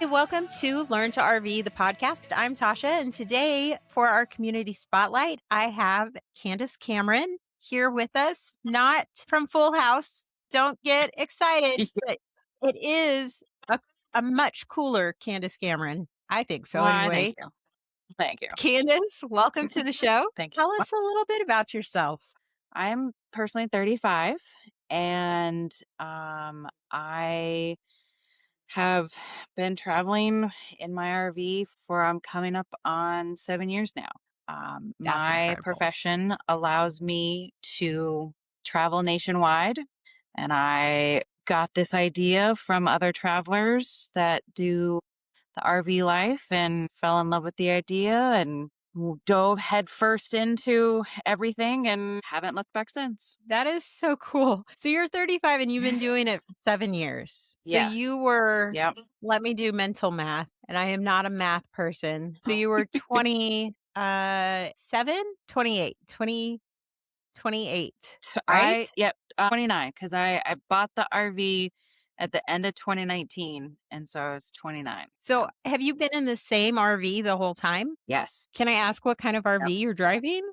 Welcome to Learn to RV, the podcast. I'm Tasha, and today for our community spotlight, I have Candice Cameron here with us, not from Full House. Don't get excited, but it is a much cooler Candice Cameron. I think so, Why, thank anyway. you. Thank you. Candice, welcome to the show. Thank you Tell so us a much. little bit about yourself. I'm personally 35, and I have been traveling in my RV for I'm coming up on 7 years now. That's My incredible. profession allows me to travel nationwide, and I got this idea from other travelers that do the RV life and fell in love with the idea and dove headfirst into everything and haven't looked back since. That is so cool. So you're 35 and you've been doing it for 7 years. So Yes. you were, Yep. let me do mental math, and I am not a math person. So you were 27, 28, 20, 28, right? Yep, 29 because I bought the RV at the end of 2019, and so I was 29. So Yeah. have you been in the same RV the whole time? Yes. Can I ask what kind of Yep. RV you're driving?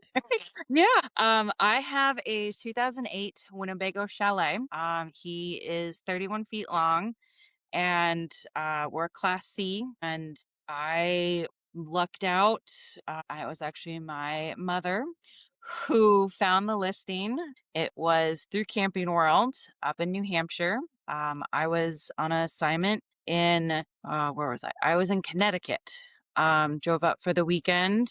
Yeah. I have a 2008 Winnebago Chalet. He is 31 feet long, and we're Class C. And I lucked out. It was actually my mother who found the listing. It was through Camping World up in New Hampshire. I was on an assignment in where was I? I was in Connecticut. Drove up for the weekend.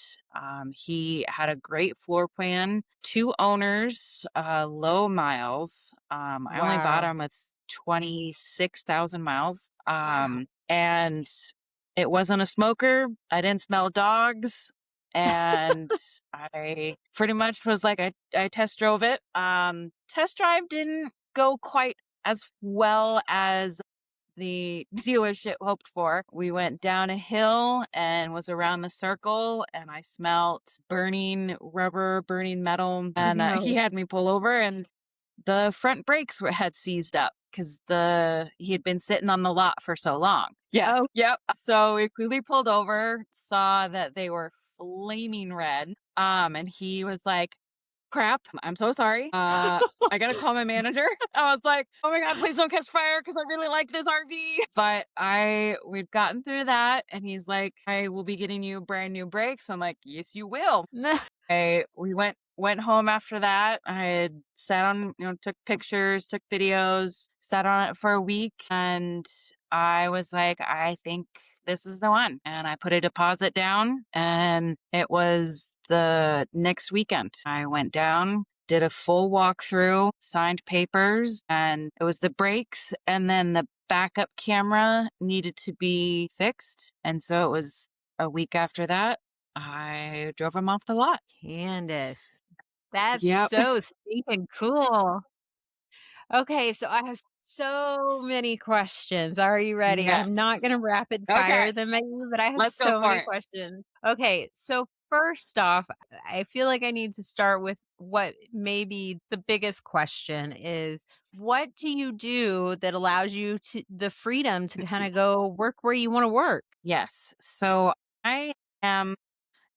He had a great floor plan, two owners, low miles. I only bought Wow. him with 26,000 miles. Wow. And it wasn't a smoker. I didn't smell dogs. And I pretty much was like, I test drove it. Test drive didn't go quite as well as the dealership hoped for. We went down a hill and was around the circle, and I smelt burning rubber, burning metal. Oh, And he no. had me pull over, and the front brakes had seized up because he had been sitting on the lot for so long. Yes. Oh, Yep. So we quickly pulled over, saw that they were flaming red. And he was like, crap, I'm so sorry. I gotta call my manager. I was like, oh my God, please don't catch fire because I really like this RV. But we'd gotten through that, and he's like, I will be getting you brand new brakes. I'm like, yes, you will. We went home after that. I had sat on, took pictures, took videos, sat on it for a week, and I was like, I think this is the one. And I put a deposit down, and it was the next weekend. I went down, did a full walkthrough, signed papers, and it was the brakes, and then the backup camera needed to be fixed. And so it was a week after that. I drove him off the lot. Candace, that's Yep. so stinking cool. Okay, so I have so many questions. Are you ready? I'm Yes. not going to rapid fire Okay. them at you, but I have Let's go so for many it. questions. Okay, so first off, I feel like I need to start with what maybe the biggest question is, what do you do that allows you to the freedom to kind of go work where you want to work? Yes. So I am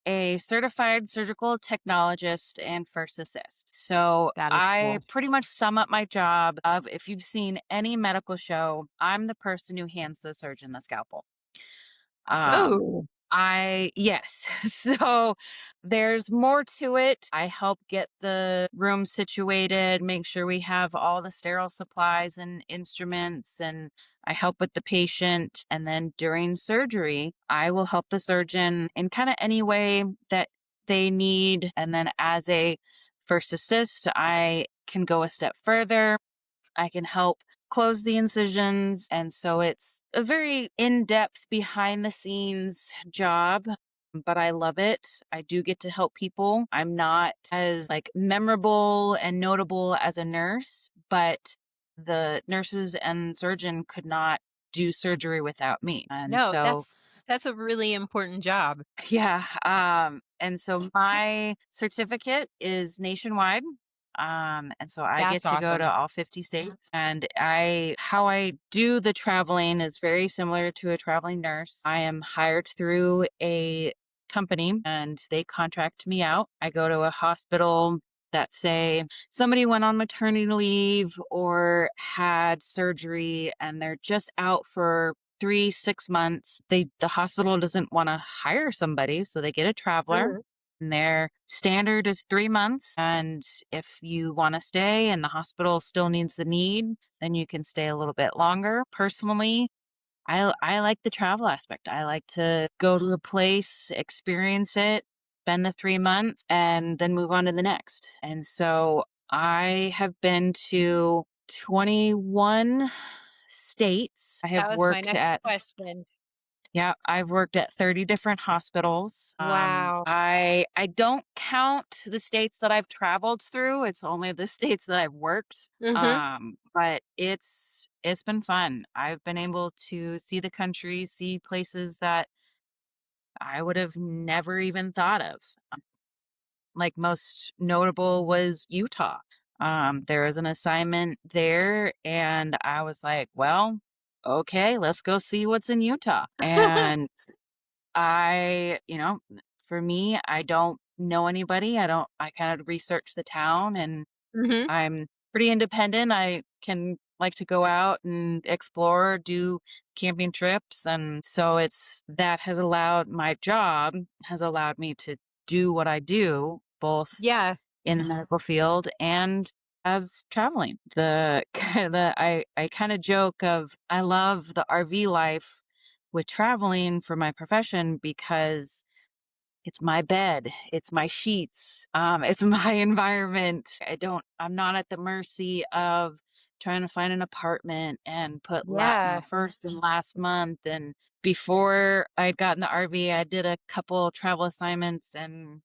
a certified surgical technologist and first assist. So That is I cool. pretty much sum up my job of if you've seen any medical show, I'm the person who hands the surgeon the scalpel. Um, Oh, yes. So there's more to it. I help get the room situated, make sure we have all the sterile supplies and instruments, and I help with the patient. And then during surgery, I will help the surgeon in kind of any way that they need. And then as a first assist, I can go a step further. I can help close the incisions. And so it's a very in depth, behind the scenes job. But I love it. I do get to help people. I'm not as like memorable and notable as a nurse, but the nurses and surgeon could not do surgery without me. And no, so, that's a really important job. yeah. And so my certificate is nationwide. And so I get That's to go to awesome. all 50 states. And how I do the traveling is very similar to a traveling nurse. I am hired through a company and they contract me out. I go to a hospital that say somebody went on maternity leave or had surgery and they're just out for 3, 6 months. The hospital doesn't want to hire somebody, so they get a traveler. Mhm. And their standard is 3 months. And if you want to stay and the hospital still needs the need, then you can stay a little bit longer. Personally, I like the travel aspect. I like to go to a place, experience it, spend the 3 months, and then move on to the next. And so I have been to 21 states. I have That was my worked next at question. Yeah, I've worked at 30 different hospitals. Wow. I don't count the states that I've traveled through. It's only the states that I've worked. Mhm. But it's been fun. I've been able to see the country, see places that I would have never even thought of. Like most notable was Utah. There was an assignment there, and I was like, well, okay, let's go see what's in Utah. And for me, I don't know anybody. I kind of research the town and Mhm. I'm pretty independent. I can like to go out and explore, do camping trips. And so that has allowed my job has allowed me to do what I do, both Yeah. in the medical field and as traveling. I kind of joke of I love the RV life with traveling for my profession because it's my bed, it's my sheets, it's my environment. I'm not at the mercy of trying to find an apartment and put Yeah. first and last month. And before I'd gotten the RV, I did a couple travel assignments and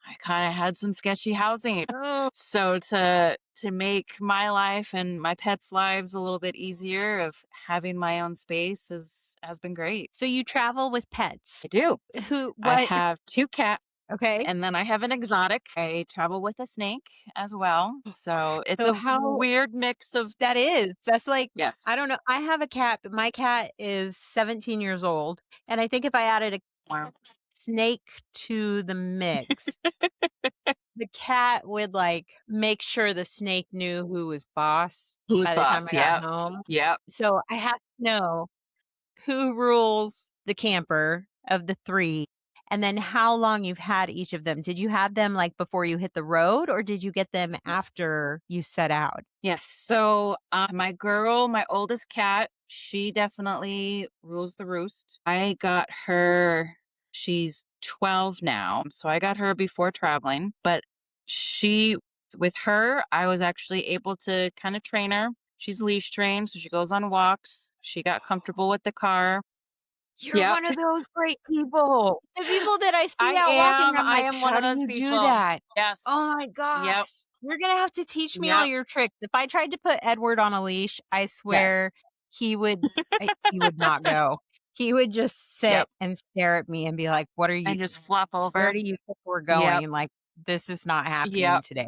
I kind of had some sketchy housing. Oh. So to make my life and my pets' lives a little bit easier of having my own space has been great. So you travel with pets. I do. Who I what have 2 cats okay. and then I have an exotic. I travel with a snake as well. So it's So a how weird mix of that's like I don't yes. know. I have a cat, but my cat is 17 years old, and I think if I added a Wow. snake to the mix, the cat would, like, make sure the snake knew who was boss Who's by the time boss? I got Yep. home. Yep. So I have to know who rules the camper of the 3, and then how long you've had each of them. Did you have them, like, before you hit the road, or did you get them after you set out? Yes. So, my oldest cat, she definitely rules the roost. I got her, she's 12 now. So I got her before traveling, but she, with her, I was actually able to kind of train her. She's leash trained, so she goes on walks. She got comfortable with the car. You're Yep. one of those great people. The people that I see out walking, I'm I like, am one "How of do those you do people. that?" Yes. Oh my gosh. Yep. You're gonna have to teach me all Yep. your tricks. If I tried to put Edward on a leash, I Yes. swear he would not go. He would just sit Yep. and stare at me and be like, And just flop where over. do you think we're Yep. going? Like, this is not happening Yep. today."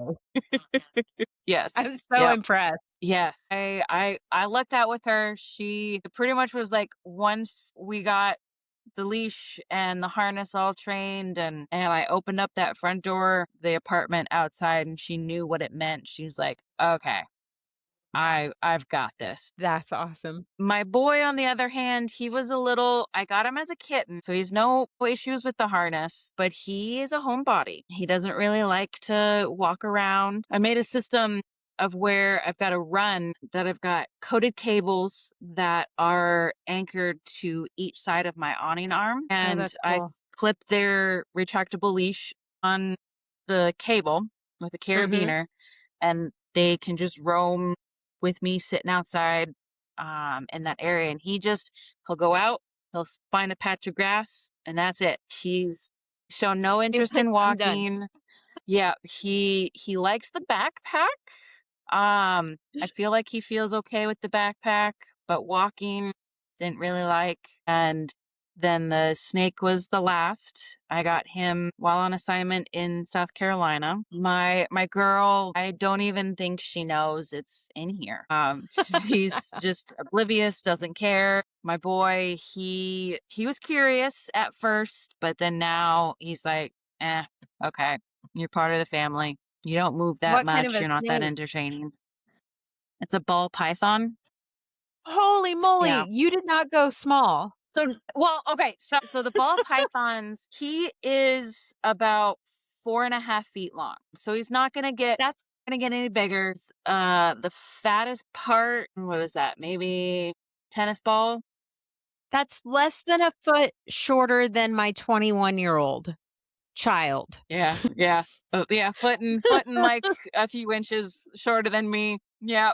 I'm Yes. so Yep. impressed. Yes. I lucked out with her. She pretty much was like once we got the leash and the harness all trained and I opened up that front door, the apartment outside and she knew what it meant. She's like, "Okay, I've got this." That's awesome. My boy, on the other hand, I got him as a kitten, so he's no issues with the harness, but he is a homebody. He doesn't really like to walk around. I made a system of where I've got a run that I've got coated cables that are anchored to each side of my awning arm, Oh, and that's I cool. clip their retractable leash on the cable with a Mhm. carabiner, and they can just roam with me sitting outside in that area. And he'll go out, find a patch of grass, and that's it. He's shown no He's interest like, in "I'm done." walking. Yeah, he likes the backpack. I feel like he feels okay with the backpack, but walking didn't really like. And Then the snake was the last. I got him while on assignment in South Carolina. My girl, I don't even think she knows it's in here. She's just oblivious, doesn't care. My boy, he was curious at first, but then now he's like, okay, you're part of the family. You don't move that What kind of much. a You're not that snake? entertaining. It's a ball python. Holy moly, Yeah. you did not go small. So, well, okay. So the ball pythons, he is about 4.5 feet long. So he's not That's gonna get any bigger. The fattest part, what is that? Maybe tennis ball. that's less than a foot shorter than my 21-year-old child. Yeah, yeah, yeah. Foot and like a few inches shorter than me. Yeah.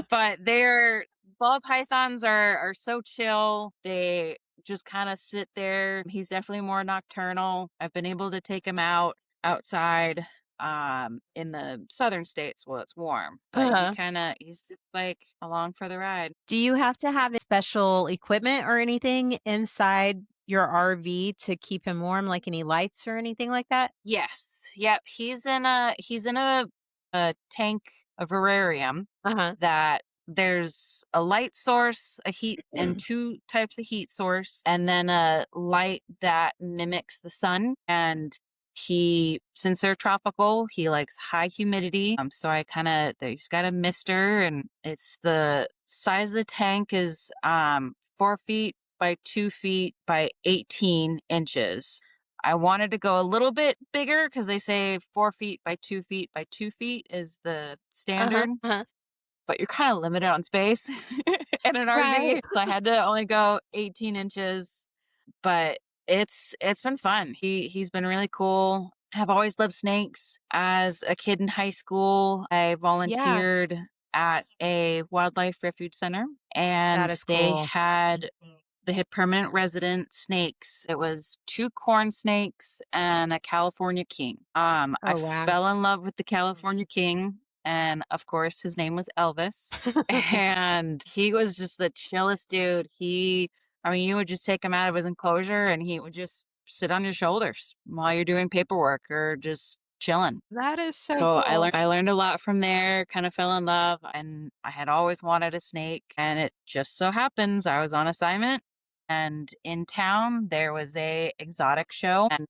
But they're ball pythons are so chill. They just kind of sit there. He's definitely more nocturnal. I've been able to take him outside in the southern states while it's warm. But Uh-huh. he's just like along for the ride. Do you have to have special equipment or anything inside your RV to keep him warm, like any lights or anything like that? Yes. Yep. He's in a tank, a vivarium Uh-huh. that there's a light source, a heat, and two types of heat source, and then a light that mimics the sun. And since they're tropical, he likes high humidity. So he's got a mister, and it's the size of the tank is 4 feet by 2 feet by 18 inches. I wanted to go a little bit bigger because they say 4 feet by 2 feet by 2 feet is the Uh-huh. standard, Uh-huh. but you're kind of limited on space in an RV. Right. So I had to only go 18 inches, but it's been fun. He's been really cool. I've always loved snakes. As a kid in high school, I Yeah, volunteered at a wildlife refuge center, that and is cool. they had permanent resident snakes. It was two corn snakes and a California king. I Oh, wow. fell in love with the California king, and of course, his name was Elvis. And he was just the chillest dude. I mean, you would just take him out of his enclosure, and he would just sit on your shoulders while you're doing paperwork or just chilling. That is so So cool. I learned a lot from there, kind of fell in love, and I had always wanted a snake. And it just so happens I was on assignment, and in town there was a exotic show. And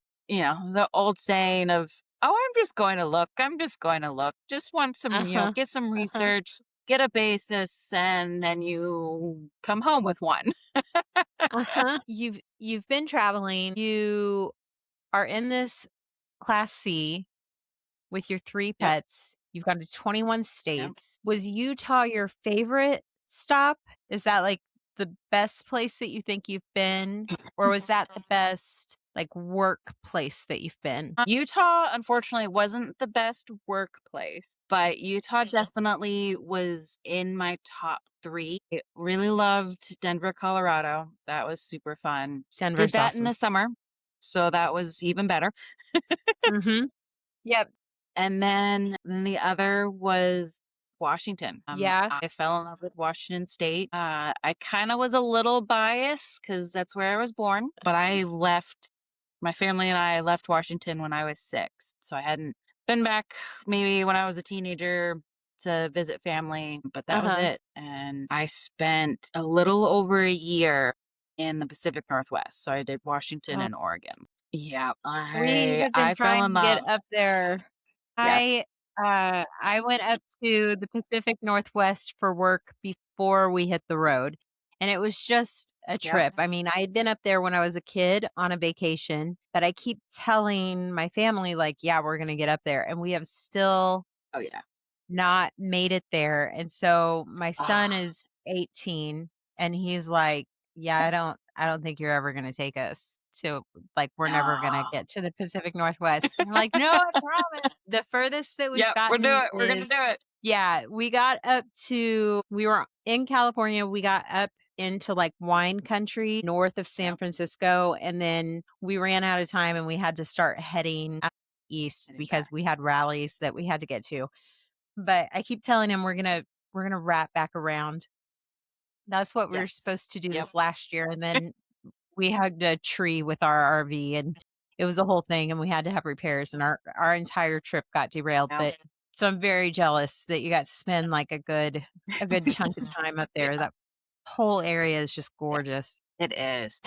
the old saying of, "Oh, I'm just going to look. I'm just going to look. Just want some, Uh-huh. get some Uh-huh. research, get a basis, and then you come home with one." Uh-huh. You've been traveling. You are in this Class C with your 3 Yep. pets. You've gone to 21 Yep. states. Was Utah your favorite stop? Is that, like, the best place that you think you've been? Or was that the best, like, workplace that you've been? Utah, unfortunately, wasn't the best workplace, but Utah definitely was in my top three. I really loved Denver, Colorado. That was super fun. Did Denver's that in the awesome. summer, so that was even better. Mhm. Yep. And then the other was Washington. Yeah. I fell in love with Washington State. I kind of was a little biased because that's where I was born, but my family and I left Washington when I was 6. So I hadn't been back maybe when I was a teenager to visit family, but that was Uh-huh. it. And I spent a little over a year in the Pacific Northwest. So I did Washington Oh, and Oregon. Yeah, we have been I fell trying in to get love. up there. Yes. I went up to the Pacific Northwest for work before we hit the road, and it was just a Yep. trip. I mean, I had been up there when I was a kid on a vacation, but I keep telling my family, like, "Yeah, we're gonna get up there," and we have still Oh yeah. not made it there, and so my son Ah, is 18, and he's like, "Yeah, I don't think you're ever gonna take us to, like, we're never gonna no. get to the Pacific Northwest." And I'm like, "No, I promise." The furthest that we've Yep, gotten we're gonna is do it. yeah, we were in California, we got up into, like, wine country north of San Yep. Francisco, and then we ran out of time, and we had to start heading out east Heading because back. we had rallies that we had to get to. But I keep telling him we're gonna wrap back around. That's what we were Yes. supposed to do Yep. this last year, and then we hugged a tree with our RV, and it was a whole thing, and we had to have repairs, and our entire trip got derailed, Yeah. but so I'm very jealous that you got to spend, like, a good chunk of time up Yeah. there. That whole area is just Yeah. gorgeous. It is.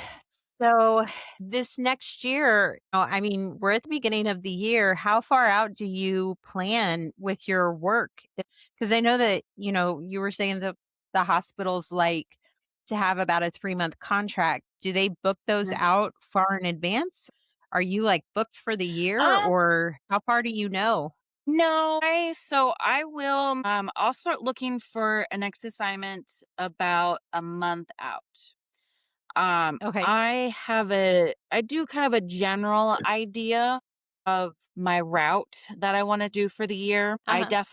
So this next year, I mean, we're at the beginning of the year. How far out do you plan with your work? Because I know that, you were saying that the hospitals like to have about a 3-month contract. Do they book those Mhm. out far in advance? Are you like booked for the year Um, or how far do you know? no, I will I'll start looking for a next assignment about a month out. Okay. I do kind of a general idea of my route that I want to do for the year. Uh-huh.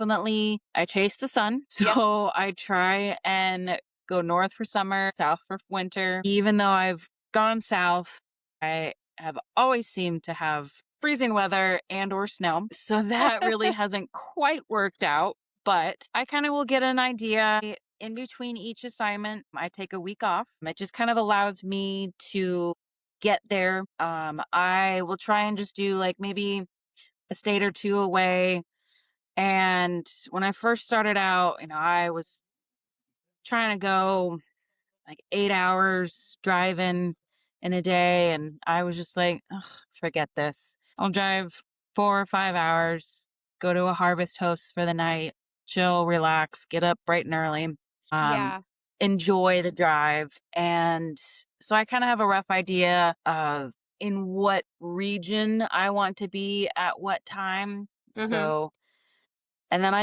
I chase the sun. Yep. So I try and go north for summer, south for winter. Even though I've gone south, I have always seemed to have freezing weather and or snow. So that really hasn't quite worked out, but I kind of will get an idea in between each assignment. I take a week off. It just kind of allows me to get there. I will try and just do like maybe a state or two away. And when I first started out, I was trying to go like 8 hours driving in a day. And I was just like, "Ugh, forget this. I'll drive 4 or 5 hours, go to a harvest host for the night, chill, relax, get up bright and early, um, Yeah. enjoy the drive." And so I kind of have a rough idea of in what region I want to be at what time. Mhm. So and then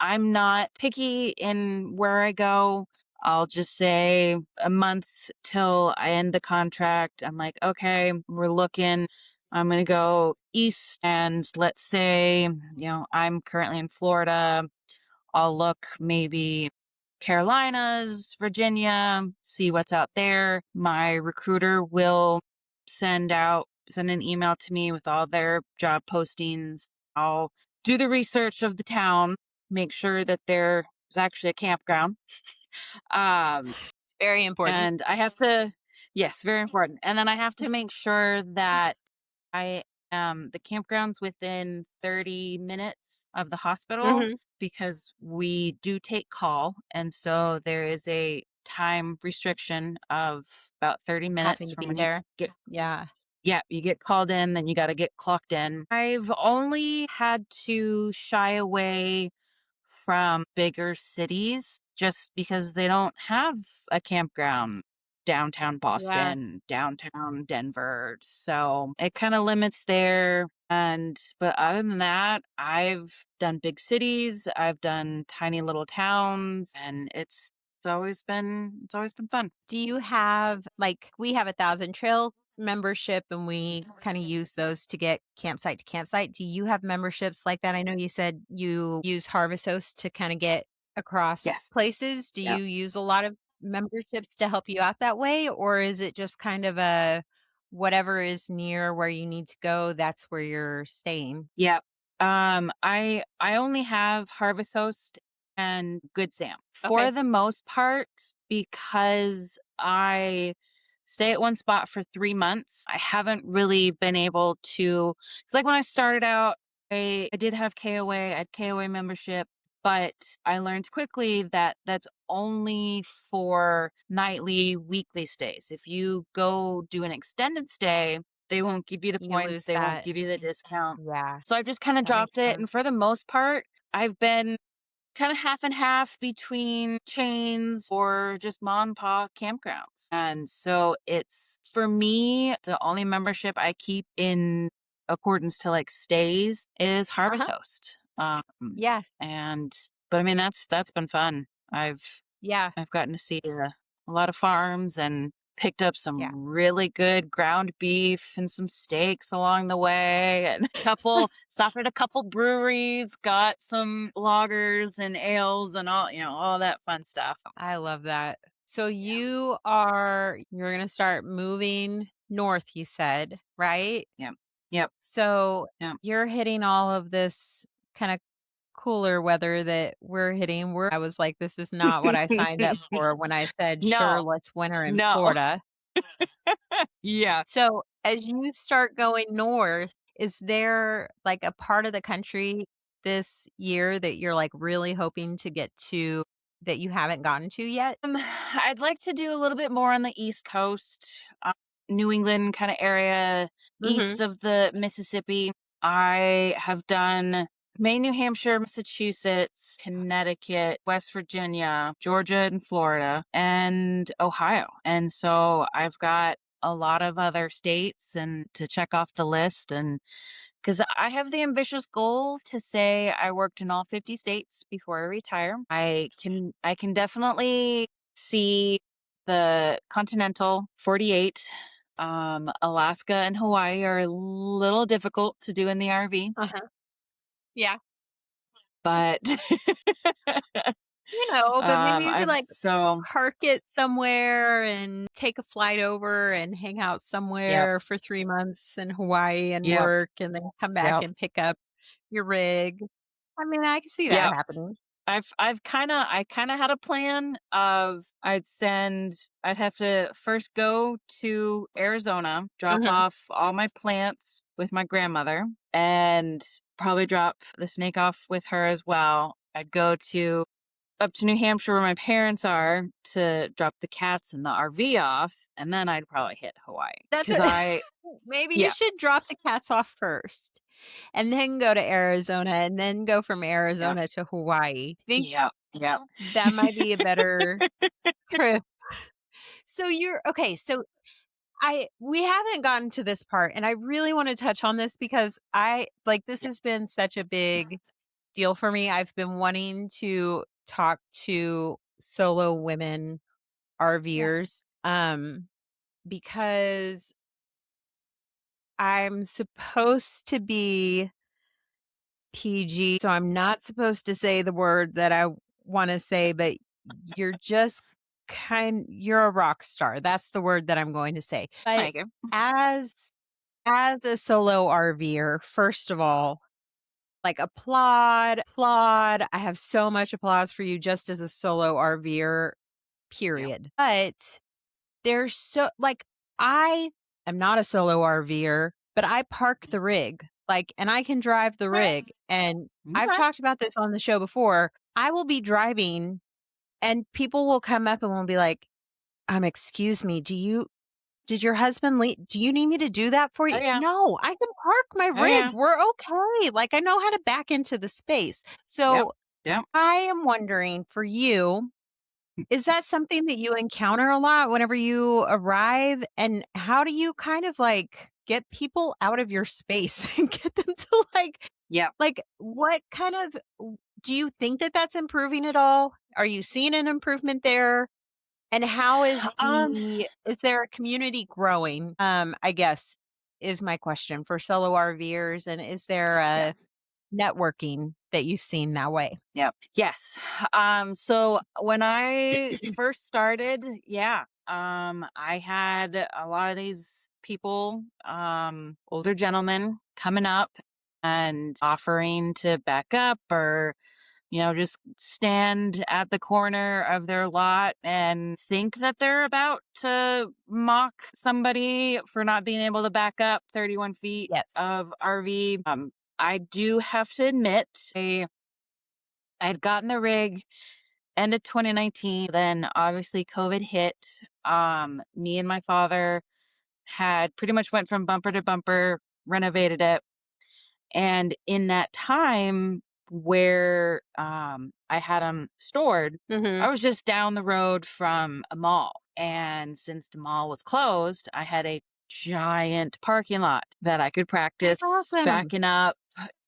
I'm not picky in where I go. I'll just say a month till I end the contract. I'm like, okay, we're looking. I'm going to go east. And let's say, I'm currently in Florida. I'll look maybe Carolinas, Virginia, see what's out there. My recruiter will send an email to me with all their job postings. I'll do the research of the town, make sure that there's actually a campground. Um, It's very important. and I have to, yes, very important. And then I have to make sure that I the campground's within 30 minutes of the hospital Mhm. because we do take call. And so there is a time restriction of about 30 Having minutes to from be when you there. get, Yeah. yeah, you get called in, then you got to get clocked in. I've only had to shy away from bigger cities just because they don't have a campground downtown Yeah. Boston, downtown Denver. So it kind of limits there. But other than that, I've done big cities, I've done tiny little towns, and it's always been fun. Do you have like we have a Thousand Trail membership and we kind of use those to get campsite to campsite. Do you have memberships like that? I know you said you use Harvest Host to kind of get across Yes. places. Do Yep. you use a lot of memberships to help you out that way? Or is it just kind of a whatever is near where you need to go, that's where you're staying? Yep. I only have Harvest Host and Good Sam for Okay. the most part because I stay at one spot for 3 months. I haven't really been able to. It's like when I started out, I did have KOA. I had KOA membership, but I learned quickly that that's only for nightly, weekly stays. If you go do an extended stay, they won't give you the You points, lose they won't that. give you the discount. Yeah, So I've just kinda that makes dropped it, sense. and for the most part, I've been kinda half and half between chains or just mom and pop campgrounds. And so it's for me, the only membership I keep in accordance to, like, stays is Harvest Uh-huh. Host. Yeah. And but I mean, that's been fun. I've Yeah. I've gotten to see a lot of farms and picked up some Yeah. really good ground beef and some steaks along the way and a couple stopped at a couple breweries, got some lagers and ales and all that fun stuff. I love that. So Yeah. you're gonna start moving north, you said, right? Yep. Yep. So Yep. you're hitting all of this kind of cooler weather that we're hitting. I was like, this is not what I signed up for when I said, sure, No, let's winter in no. Florida. Yeah. So as you start going north, is there like a part of the country this year that you're like really hoping to get to that you haven't gotten to yet? I'd like to do a little bit more on the East Coast, New England kind of area, Hmm. east of the Mississippi. I have done Maine, New Hampshire, Massachusetts, Connecticut, West Virginia, Georgia, and Florida, and Ohio. And so I've got a lot of other states and to check off the list, and because I have the ambitious goal to say I worked in all 50 states before I retire. I can definitely see the continental 48. Alaska and Hawaii are a little difficult to do in the RV, Uh-huh. Yeah. but But maybe you could I've like so park it somewhere and take a flight over and hang out yep, somewhere for 3 months in Hawaii and yep, work and then come back yep, and pick up your rig. I mean, I can see that yep. happening. I kind of had a plan of I'd have to first go to Arizona, drop Mhm. off all my plants with my grandmother, and probably drop the snake off with her as well. I'd go to up to New Hampshire where my parents are to drop the cats and the RV off, and then I'd probably hit Hawaii That's because it. I Maybe you yeah, should drop the cats off first and then go to Arizona and then go from yeah, Arizona to Hawaii. Think yeah, yeah, that might be a better trip. So you're okay. So we haven't gotten to this part and I really want to touch on this because this yeah, has been such a big deal for me. I've been wanting to talk to solo women yeah. RVers because I'm supposed to be PG, so I'm not supposed to say the word that I want to say, but you're just you're a rock star. That's the word that I'm going to say. But Thank you. as as a solo RVer, first of all, like applaud. I have so much applause for you just as a solo RVer, Yeah. period. But there's I am not a solo RVer, but I park the rig, and I can drive the Okay. rig, and I've Okay. talked about this on the show before. I will be driving, and people will come up and will be like, excuse me, did your husband leave? Do you need me to do that for Oh you?" yeah. "No, I can park my Oh rig. yeah. We're okay." I know how to back into the space. Yep. So, Yep. I am wondering for you, is that something that you encounter a lot whenever you arrive? And how do you kind of get people out of your space and get them to Yep. what kind of do you think that that's improving at all? Are you seeing an improvement there? And how Um. is there a community growing? I guess is my question for solo RVers. And is there Yeah. a networking that you've seen that way? Yep. Yes. So when I first started, yeah. I had a lot of these people, older gentlemen, coming up and offering to back up or just stand at the corner of their lot and think that they're about to mock somebody for not being able to back up 31 feet Yes. of RV. I do have to admit, I had gotten the rig end of 2019. Then obviously COVID hit. Me and my father had pretty much went from bumper to bumper, renovated it, and in that time where I had them stored, I Hmm. was just down the road from a mall. And since the mall was closed, I had a giant parking lot that I could That's practice awesome. backing up,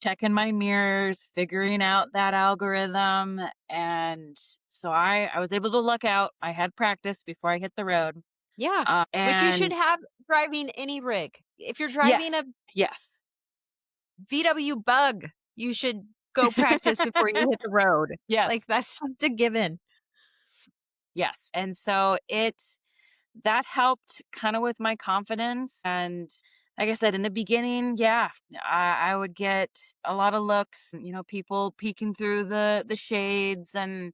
checking my mirrors, figuring out that algorithm. And so I was able to look out. I had practice before I hit the road. Yeah, which you should And have driving any rig. If you're driving a yes, yes, VW Bug, you should go practice before you hit the road. yes. That's just a given. Yes. And so that helped kind of with my confidence. And like I said, in the beginning, yeah, I would get a lot of looks, people peeking through the shades and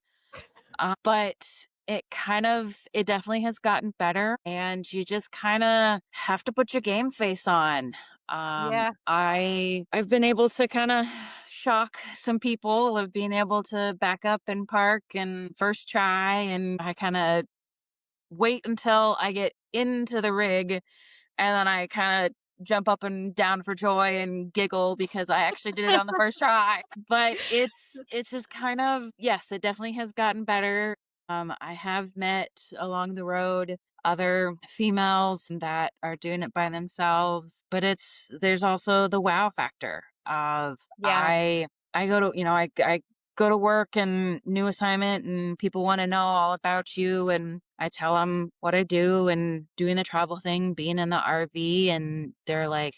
but it definitely has gotten better, and you just kind of have to put your game face on. Yeah. I've been able to kind of shock some people of being able to back up and park and first try, and I kind of wait until I get into the rig, and then I kind of jump up and down for joy and giggle because I actually did it on the first try. But it's just kind of, yes, it definitely has gotten better. I have met along the road other females that are doing it by themselves, but there's also the wow factor of Yeah. I go to, I go to work and new assignment and people want to know all about you, and I tell them what I do and doing the travel thing, being in the RV, and they're like,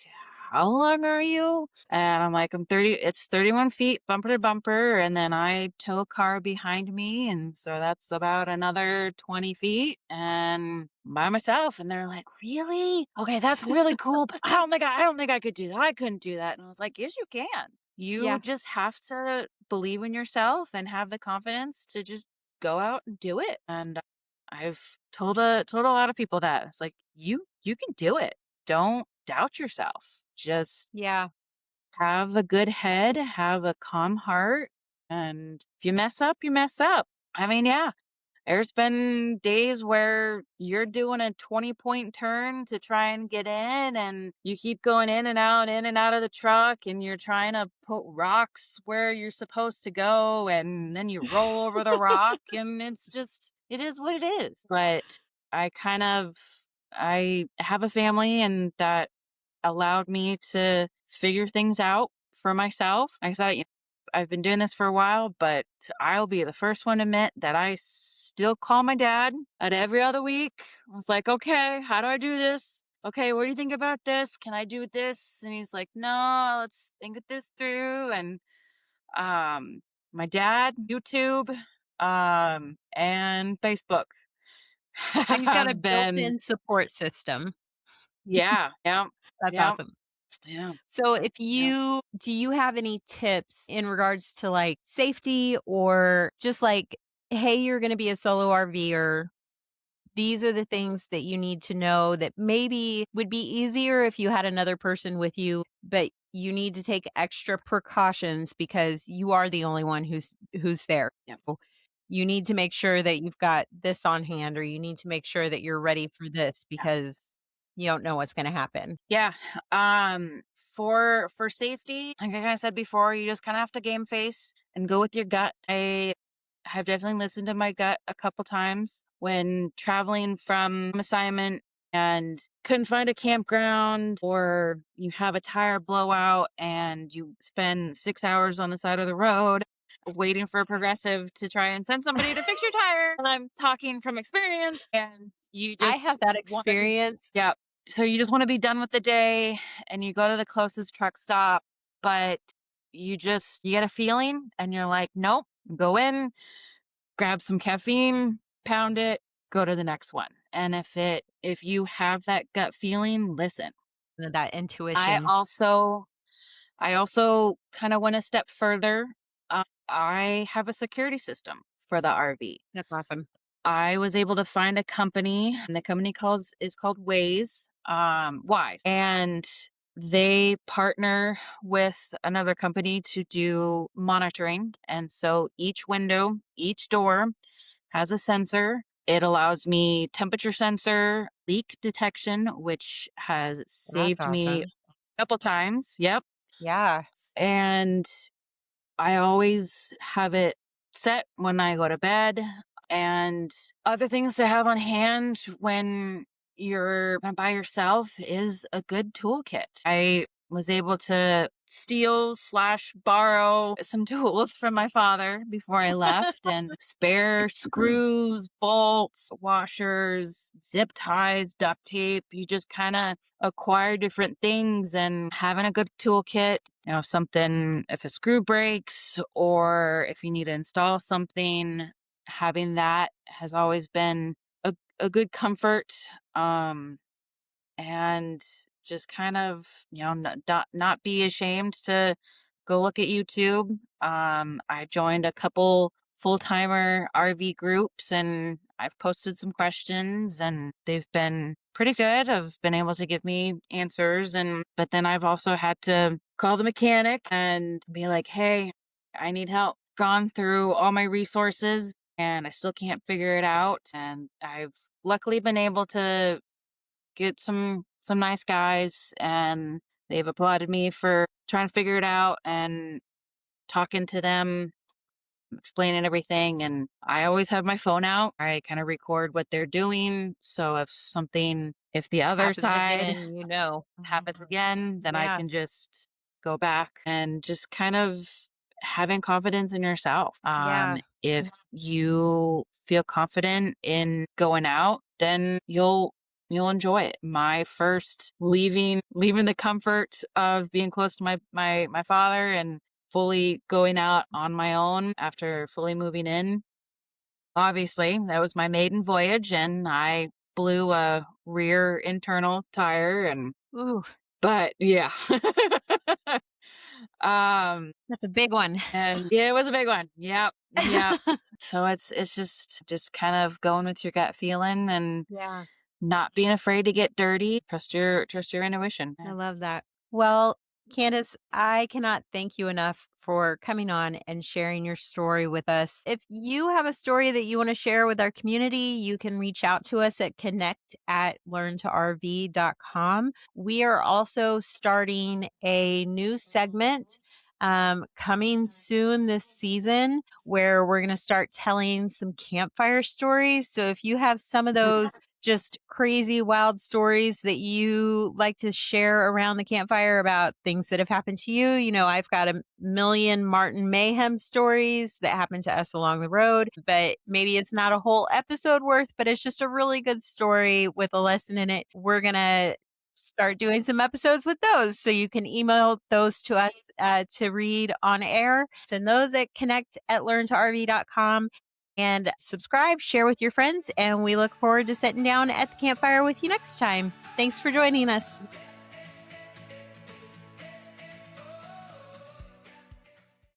"How long are you?" And I'm like, "I'm 30, it's 31 feet bumper to bumper, and then I tow a car behind me, and so that's about another 20 feet and by myself." And they're like, "Really? Okay, that's really cool, but I don't think I could do that. I couldn't do that." And I was like, "Yes, you can. You Yeah. just have to believe in yourself and have the confidence to just go out and do it." And I've told a lot of people that. It's like, you can do it. Don't doubt yourself. Just Yeah. have a good head, have a calm heart, and if you mess up, you mess up. I mean, yeah, there's been days where you're doing a 20-point turn to try and get in, and you keep going in and out of the truck, and you're trying to put rocks where you're supposed to go, and then you roll over the rock, and it is what it is. But I kind of, I have a family, and that allowed me to figure things out for myself. Like I said, I've been doing this for a while, but I'll be the first one to admit that I still call my dad at every other week. I was like, "Okay, how do I do this? Okay, what do you think about this? Can I do this?" And he's like, "No, let's think this through." And um, my dad, YouTube, and Facebook So you've got a have been, built-in support system. yeah, yeah, That's yeah, awesome. yeah, So if yeah. you do you have any tips in regards to like safety or just like, hey, you're going to be a solo RVer. These are the things that you need to know that maybe would be easier if you had another person with you, but you need to take extra precautions because you are the only one who's there. Yeah. So you need to make sure that you've got this on hand or you need to make sure that you're ready for this because you don't know what's going to happen. Yeah. For safety, like I kind of said before, you just kind of have to game face and go with your gut. I have definitely listened to my gut a couple times when traveling from assignment and couldn't find a campground, or you have a tire blowout and you spend 6 hours on the side of the road waiting for a progressive to try and send somebody to fix your tire. And I'm talking from experience, and you I just have that want to be, experience. yeah. So you just want to be done with the day, and you go to the closest truck stop, but you get a feeling and you're like, "Nope, go in, grab some caffeine, pound it, go to the next one." And if you have that gut feeling, listen. That I intuition. also I also kind of went a step further. I have a security system for the RV. That's awesome. I was able to find a company, and the company calls is called Wise, and they partner with another company to do monitoring. And so each window, each door has a sensor. It allows me temperature sensor, leak detection, which has That's saved me a awesome. couple times. Yep. Yeah. And I always have it set when I go to bed, and other things to have on hand when you're by yourself is a good toolkit. I was able to steal slash borrow some tools from my father before I left, and spare screws, bolts, washers, zip ties, duct tape. You just kind of acquire different things, and having a good toolkit, if something, if a screw breaks or if you need to install something, having that has always been a good comfort. And just kind of, not be ashamed to go look at YouTube. I joined a couple full-timer RV groups and I've posted some questions and they've been pretty good. I've been able to give me answers but then I've also had to call the mechanic and be like, "Hey, I need help." Gone through all my resources and I still can't figure it out. And I've luckily been able to get some nice guys and they've applauded me for trying to figure it out and talking to them, explaining everything. And I always have my phone out. I kind of record what they're doing. So if the other Happens side again, you know. happens again, then I Yeah. can just go back and just kind of having confidence in yourself. Yeah. If you feel confident in going out, then you'll enjoy it. My first leaving the comfort of being close to my father and fully going out on my own after fully moving in. Obviously, that was my maiden voyage and I blew a rear internal tire Ooh, but yeah. um that's a big one. and yeah, it was a big one. Yep. Yep. So it's just kind of going with your gut feeling and Yeah. not being afraid to get dirty. Trust your intuition. I love that. Well, Candice, I cannot thank you enough for coming on and sharing your story with us. If you have a story that you want to share with our community, you can reach out to us at connect@learntorv.com. We are also starting a new segment coming soon this season where we're going to start telling some campfire stories. So if you have some of those just crazy, wild stories that you like to share around the campfire about things that have happened to you. I've got a million Martin Mayhem stories that happened to us along the road, but maybe it's not a whole episode worth, but it's just a really good story with a lesson in it. We're going to start doing some episodes with those. So you can email those to us to read on air. Send those at connect@learntorv.com and subscribe, share with your friends, and we look forward to sitting down at the campfire with you next time. Thanks for joining us.